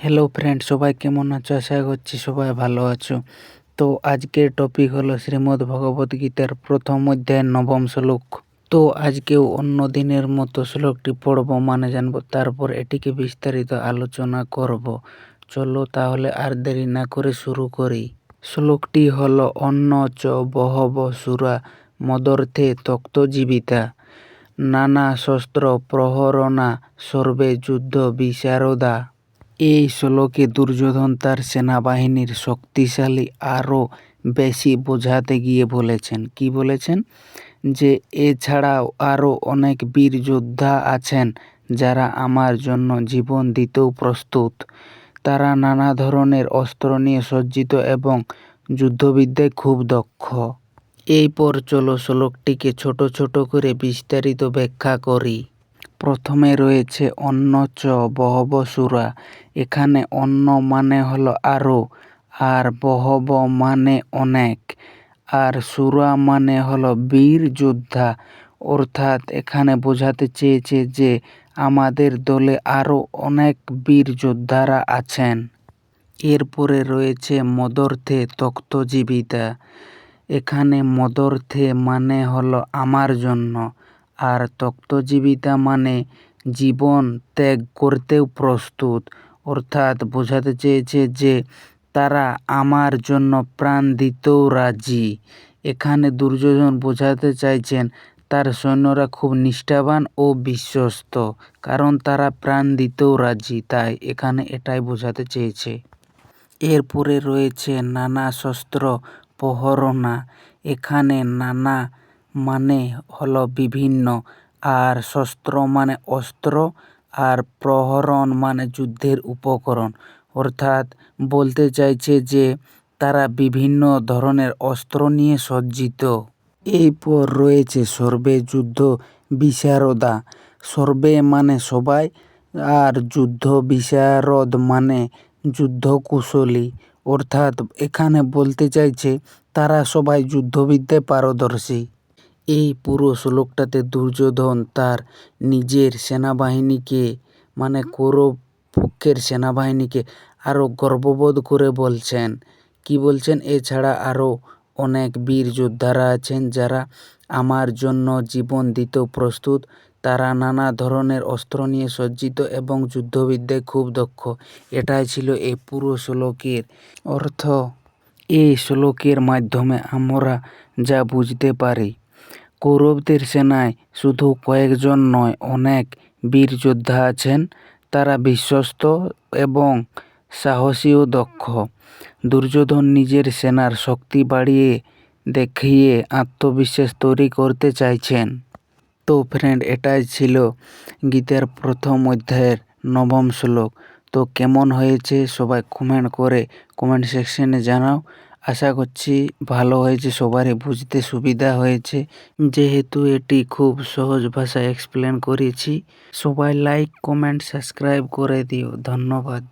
Hello friend, সবাই কেমন আছো? আশা করছি সবাই ভালো আছো। তো আজকের টপিক হলো শ্রীমদ্ ভগবত গীতার প্রথম অধ্যায়ের নবম শ্লোক। তো আজকেও অন্য দিনের মতো শ্লোকটি পড়বো, মানে জানবো, তারপর এটিকে বিস্তারিত আলোচনা করব। চলো তাহলে আর দেরি না করে শুরু করি। শ্লোকটি হলো অন্য চ বহব সুরা মদর্থে তক্ত জীবিতা নানা শস্ত্র প্রহরণা সর্বে যুদ্ধ বিশারদা। এই শ্লোকে দুর্যোধন তার সেনাবাহিনীর শক্তিশালী আরও বেশি বোঝাতে গিয়ে বলেছেন, কি বলেছেন, যে এছাড়াও আরও অনেক বীর যোদ্ধা আছেন যারা আমার জন্য জীবন দিতেও প্রস্তুত। তারা নানা ধরনের অস্ত্র নিয়ে সজ্জিত এবং যুদ্ধবিদ্যায় খুব দক্ষ। এরপর চলো শ্লোকটিকে ছোট ছোট করে বিস্তারিত ব্যাখ্যা করি। প্রথমে রয়েছে অন্য চ বহব সুরা। এখানে অন্য মানে হলো আরও, আর বহব মানে অনেক, আর সুরা মানে হলো বীর যোদ্ধা। অর্থাৎ এখানে বোঝাতে চেয়েছে যে আমাদের দলে আরও অনেক বীর যোদ্ধারা আছেন। এরপরে রয়েছে মদর্থে তক্ত জীবিতা। এখানে মদর্থে মানে হলো আমার জন্য, আর তক্তজীবিতা মানে জীবন ত্যাগ করতেও প্রস্তুত। অর্থাৎ বোঝাতে চেয়েছে যে তারা আমার জন্য প্রাণ দিতেও রাজি। এখানে দুর্যোধন বোঝাতে চাইছেন তার সৈন্যরা খুব নিষ্ঠাবান ও বিশ্বস্ত, কারণ তারা প্রাণ দিতেও রাজি, তাই এখানে এটাই বোঝাতে চেয়েছে। এরপরে রয়েছে নানা শস্ত্র প্রহরণা। এখানে নানা মানে হলো বিভিন্ন, আর শস্ত্র মানে অস্ত্র, আর প্রহরণ মানে যুদ্ধের উপকরণ। অর্থাৎ বলতে চাইছে যে তারা বিভিন্ন ধরনের অস্ত্র নিয়ে সজ্জিত। এরপর রয়েছে সর্বে যুদ্ধ বিশারদা। সর্বে মানে সবাই, আর যুদ্ধ বিশারদ মানে যুদ্ধ কুশলী। অর্থাৎ এখানে বলতে চাইছে তারা সবাই যুদ্ধবিদ্যায় পারদর্শী। এই পুরো শ্লোকটাতে দুর্যোধন তার নিজের সেনাবাহিনীকে, মানে কৌরব পক্ষের সেনাবাহিনীকে আরও গর্ববোধ করে বলছেন, কি বলছেন, এছাড়া আরও অনেক বীর যোদ্ধারা আছেন যারা আমার জন্য জীবন দিতেও প্রস্তুত। তারা নানা ধরনের অস্ত্র নিয়ে সজ্জিত এবং যুদ্ধবিদ্যায় খুব দক্ষ। এটাই ছিল এই পুরো শ্লোকের অর্থ। এই শ্লোকের মাধ্যমে আমরা যা বুঝতে পারি, কৌরবদের সেনায় শুধু কয়েকজন নয়, অনেক বীর যোদ্ধা আছেন। তারা বিশ্বস্ত এবং সাহসী ও দক্ষ। দুর্যোধন নিজের সেনার শক্তি বাড়িয়ে দেখিয়ে আত্মবিশ্বাস তৈরি করতে চাইছেন। তো ফ্রেন্ড, এটাই ছিল গীতার প্রথম অধ্যায়ের নবম শ্লোক। তো কেমন হয়েছে সবাই কমেন্ট করে কমেন্ট সেকশনে জানাও। আশা করছি ভালো হয়েছে, সবারই বুঝতে সুবিধা হয়েছে, যেহেতু এটি খুব সহজ ভাষায় এক্সপ্লেন করেছি। সবাই লাইক কমেন্ট সাবস্ক্রাইব করে দিও। ধন্যবাদ।